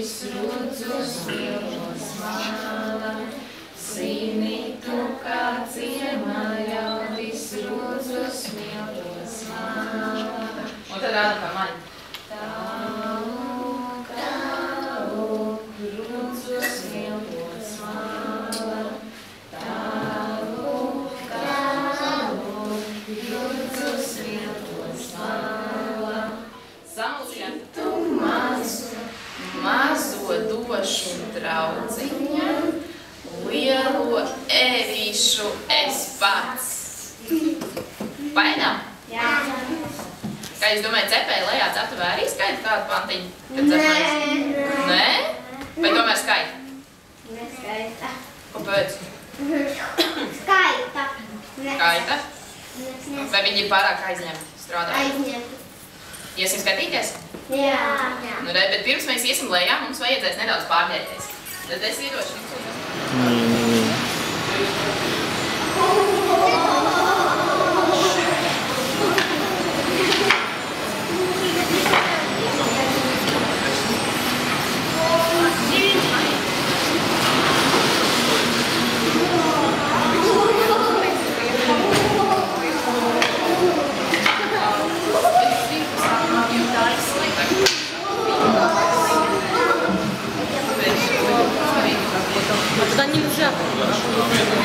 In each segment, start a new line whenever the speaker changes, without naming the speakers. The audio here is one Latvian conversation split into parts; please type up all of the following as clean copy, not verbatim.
visrodzos mielos māla, Sīnītu kā ciemā jau visrodzos mielos māla. Un tad rāda kā mani. Tālūk, rodzos mielos māla, tālūk, rodzos mielos māla. Samulsiet. Tu mazo došu draudziņam, lielo ērīšu es pats. Painām?
Jā.
Kā jūs domājat, cepēja lejā ceptuvē arī skaita kādu pantiņu? Nē? Vai tomēr skaita?
Neskaita.
Kāpēc?
Skaita.
Skaita? Vai viņi ir pārāk aizņemti strādāt?
Aizņemti.
Iesim skatīties?
Jā.
Nu, bet pirms mēs iesim lejā, mums vajadzēs nedaudz pārģērties. Tad es iedošu jums.
Туда нельзя. Красиво пойти.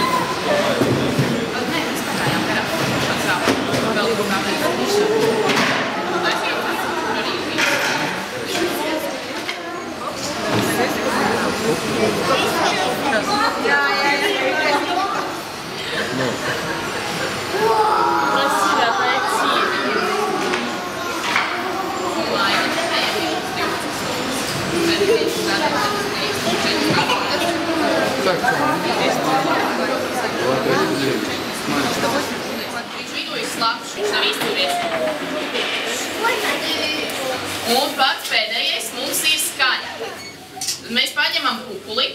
Viņš vidojas slapš, viņš nav izturies. Un pats pēdējais mums ir skaņa. Tad mēs paņemam kukuli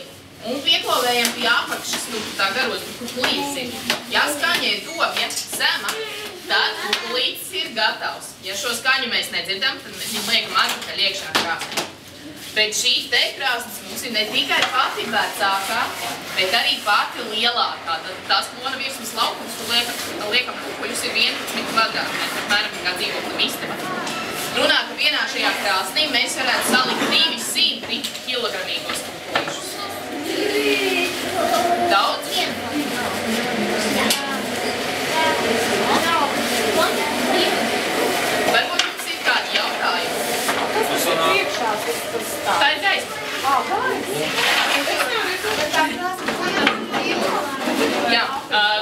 un pieklovējam pie apakšas, tā garos, kur kukulītis ir. Ja skaņa ir dobja, zema, tad kukulītis ir gatavs. Ja šo skaņu mēs nedzirdam, tad mēs viņu liekam atpakaļ iekšā krāsnē. Bet šī te krāsnes mums ir ne tikai pati vecākā, bet arī pati lielākā. Tad tās klona virsmas laukums, kur liekam kukuļus, ir 11 kvadrātmetri, apmēram kā dzīvokļa istaba. Runā, ka vienā šajā krāsnī mēs varētu salikt 200 kilogramīgos kukuļušus. Daudz? Varbūt jums ir kādi jautājumi?
Tas ir priekšā, tas tā.
Tā ir gaisma. Jā,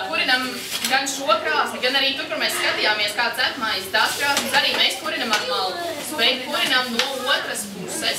kurinam gan šo krāsni, gan arī tur, kur mēs skatījāmies kā cepmājas, tās krāsnes arī mēs kurinam ar malku. Bet kurinam no otras puses.